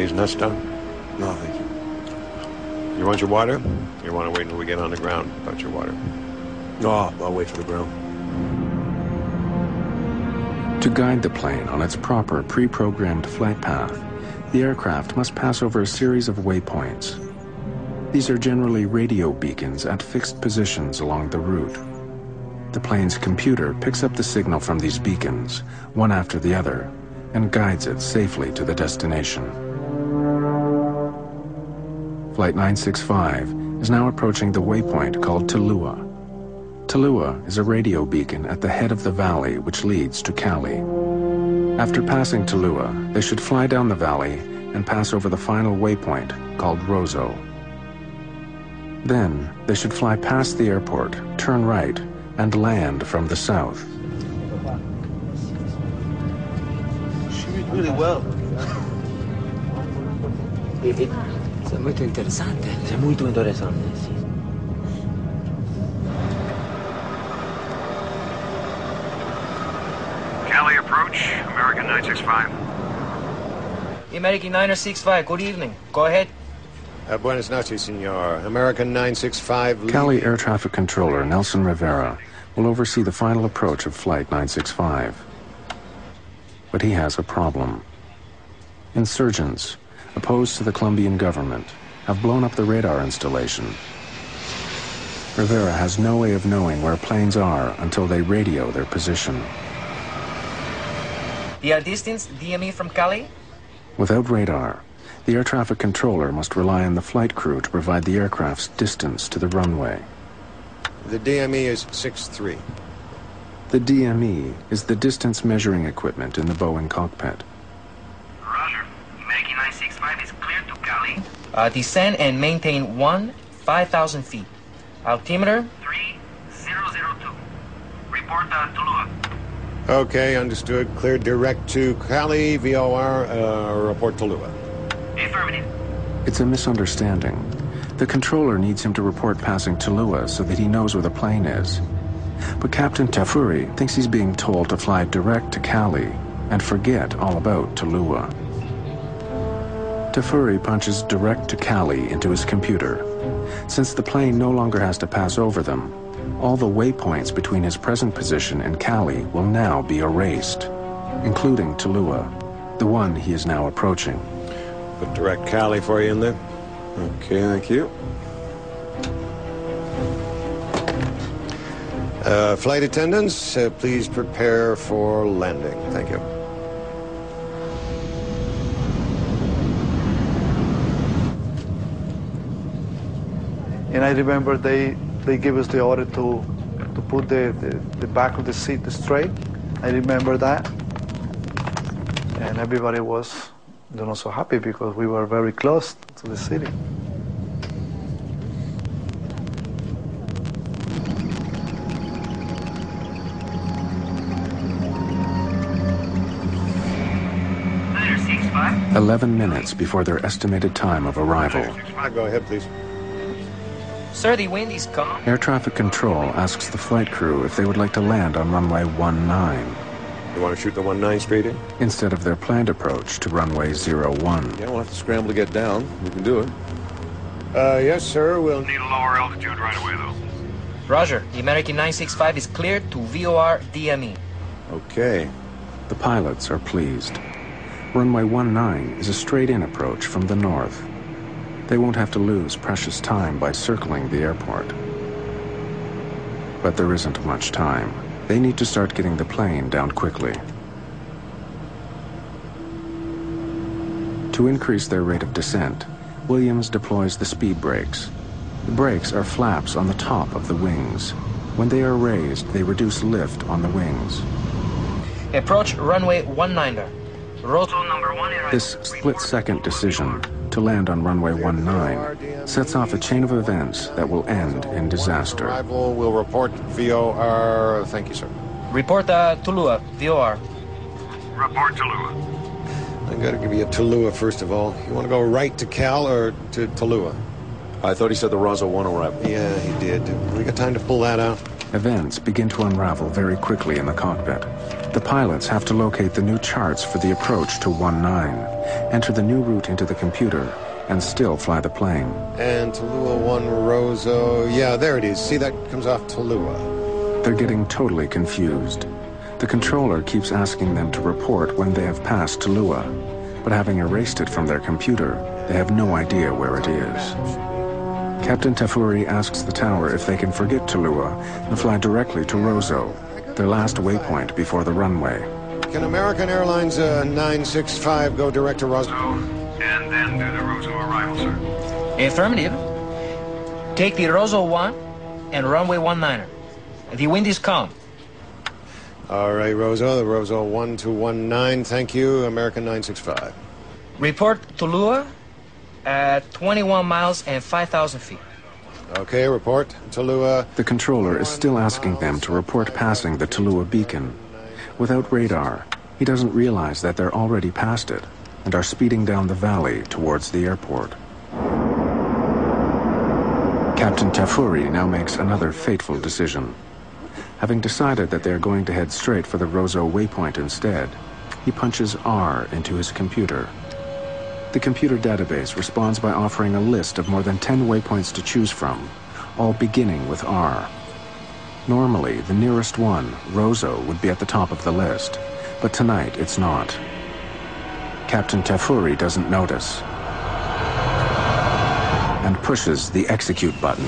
these nuts done? No, thank you. You want your water? You want to wait until we get on the ground about your water? No, I'll wait for the ground. To guide the plane on its proper pre-programmed flight path, the aircraft must pass over a series of waypoints. These are generally radio beacons at fixed positions along the route. The plane's computer picks up the signal from these beacons, one after the other, and guides it safely to the destination. Flight 965 is now approaching the waypoint called Talua. Talua is a radio beacon at the head of the valley which leads to Cali. After passing Talua, they should fly down the valley and pass over the final waypoint called Rosso. Then, they should fly past the airport, turn right, and land from the south. She did really well. È molto interessante. È molto interessante, sì. Cali approach, American 965. American 965, good evening. Go ahead. Buenas noches, senor. American 965... Cali Air Traffic Controller Nelson Rivera will oversee the final approach of Flight 965. But he has a problem. Insurgents, opposed to the Colombian government, have blown up the radar installation. Rivera has no way of knowing where planes are until they radio their position. The distance, DME from Cali? Without radar, the air traffic controller must rely on the flight crew to provide the aircraft's distance to the runway. The DME is 6'3". The DME is the distance measuring equipment in the Boeing cockpit. Roger. American 965 is clear to Cali. Descend and maintain 5,000 feet. Altimeter? 3002. Report Tulua. Okay, understood. Cleared direct to Cali, VOR, report Talua. Affirmative. It's a misunderstanding. The controller needs him to report passing Talua so that he knows where the plane is. But Captain Tafuri thinks he's being told to fly direct to Cali and forget all about Talua. Tafuri punches direct to Cali into his computer. Since the plane no longer has to pass over them, all the waypoints between his present position and Cali will now be erased, including Talua, the one he is now approaching. Put direct Cali for you in there. Okay, thank you. Flight attendants, please prepare for landing. Thank you. And I remember they gave us the order to put the back of the seat straight. I remember that. And everybody was, so happy because we were very close to the city. Letter 65. 11 minutes before their estimated time of arrival. Go ahead, please. Sir, the wind is calm. Air traffic control asks the flight crew if they would like to land on runway 19 You want to shoot the 19 straight in? instead of their planned approach to runway 01. Yeah, we'll have to scramble to get down. We can do it. Yes, sir. We'll Need a lower altitude right away, though. Roger. The American 965 is cleared to VOR DME. Okay. The pilots are pleased. Runway 19 is a straight-in approach from the north. They won't have to lose precious time by circling the airport. But there isn't much time. They need to start getting the plane down quickly. To increase their rate of descent, Williams deploys the speed brakes. The brakes are flaps on the top of the wings. When they are raised, they reduce lift on the wings. Approach runway 19. Roto number 1 arrival. This split-second decision to land on runway 19 sets off a chain of events that will end in disaster. Arrival will report VOR. Thank you, sir. Report Tulua, VOR. Report Tulua. I gotta give you a Talua first of all. You want to go right to Cal or to Talua? I thought he said the Rosso 1 arrival. Yeah, he did. We got time to pull that out. Events begin to unravel very quickly in the cockpit. The pilots have to locate the new charts for the approach to 19, enter the new route into the computer, and still fly the plane. And Tallulah 1 Roseau. Yeah, there it is. See, that comes off Tallulah. They're getting totally confused. The controller keeps asking them to report when they have passed Tallulah, but having erased it from their computer, they have no idea where it is. Captain Tafuri asks the tower if they can forget Tallulah and fly directly to Roseau, their last waypoint before the runway. Can American Airlines 965 go direct to Roseau? And then do the Roseau arrival, sir. Affirmative. Take the Roseau 1 and runway 19er. The wind is calm. All right, Roseau, the Roseau 1 to 19. Thank you, American 965. Report Tallulah at 21 miles and 5,000 feet. Okay, report. Tallulah. The controller is still asking them to report passing the Tallulah beacon. Without radar, he doesn't realize that they're already past it and are speeding down the valley towards the airport. Captain Tafuri now makes another fateful decision. Having decided that they're going to head straight for the Roseau waypoint instead, he punches R into his computer. The computer database responds by offering a list of more than 10 waypoints to choose from, all beginning with R. Normally, the nearest one, Roseau, would be at the top of the list, but tonight it's not. Captain Tafuri doesn't notice and pushes the execute button.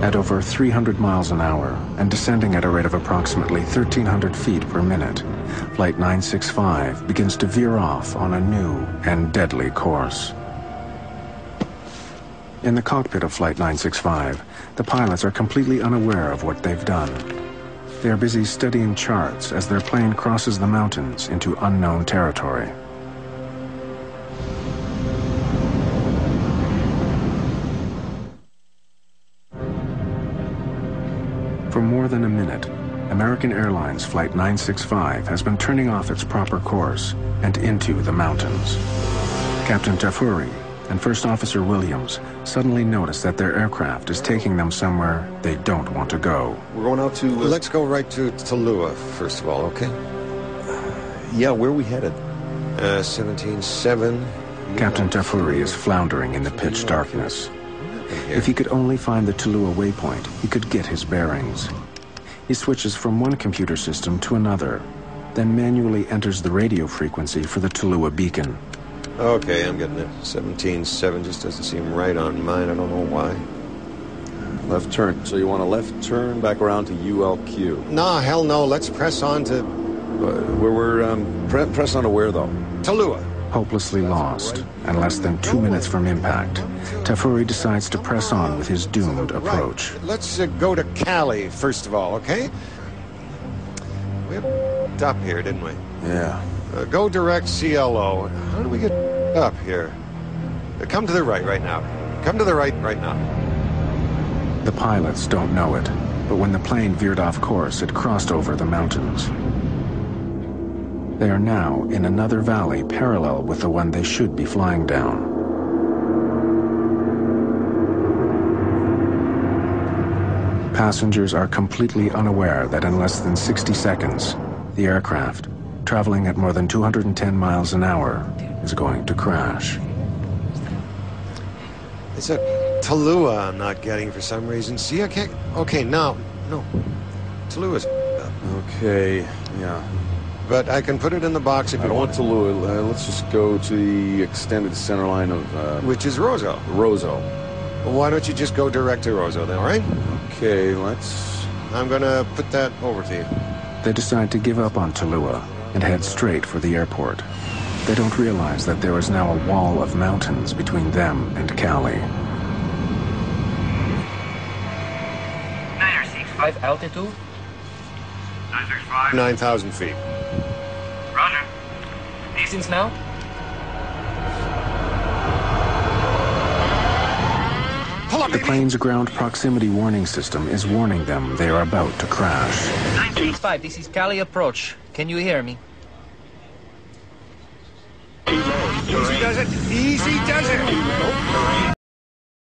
At over 300 miles an hour and descending at a rate of approximately 1,300 feet per minute, Flight 965 begins to veer off on a new and deadly course. In the cockpit of Flight 965, the pilots are completely unaware of what they've done. They are busy studying charts as their plane crosses the mountains into unknown territory. For more than a minute, American Airlines Flight 965 has been turning off its proper course and into the mountains. Captain Tafuri and First Officer Williams suddenly notice that their aircraft is taking them somewhere they don't want to go. We're going out to... Let's go right to Tallulah, first of all, okay? Yeah, where are we headed? 17-7. Captain Tafuri is floundering in the pitch darkness. If he could only find the Tallulah waypoint, he could get his bearings. He switches from one computer system to another, then manually enters the radio frequency for the Tallulah beacon. Okay, I'm getting it. 17-7 just doesn't seem right on mine. I don't know why. Left turn. So you want a left turn back around to ULQ? Nah, hell no. Let's press on to Press on to where, though? Tallulah. Hopelessly lost, and less than 2 minutes from impact, Tafuri decides to press on with his doomed approach. Right. Let's go to Cali, first of all, okay? We f***ed up here, didn't we? Yeah. Go direct CLO. How do we get up here? Come to the right now. Come to the right now. The pilots don't know it, but when the plane veered off course, it crossed over the mountains. They are now in another valley parallel with the one they should be flying down. Passengers are completely unaware that in less than 60 seconds, the aircraft, traveling at more than 210 miles an hour, is going to crash. It's a Tallulah I'm not getting for some reason. See, I can't... Okay, no. Tallulah's... Okay, yeah. But I can put it in the box if I you don't want. want Tallulah. Let's just go to the extended center line of... Which is Roseau. Roseau. Well, why don't you just go direct to Roseau then, all right? Okay, let's... I'm gonna put that over to you. They decide to give up on Tallulah and head straight for the airport. They don't realize that there is now a wall of mountains between them and Cali. 965 altitude. 965. 9,000 feet. Roger. Distance now. Pull up, The baby. plane's ground proximity warning system is warning them they are about to crash. 965, this is Cali approach. Can you hear me? Easy does it. Easy does it.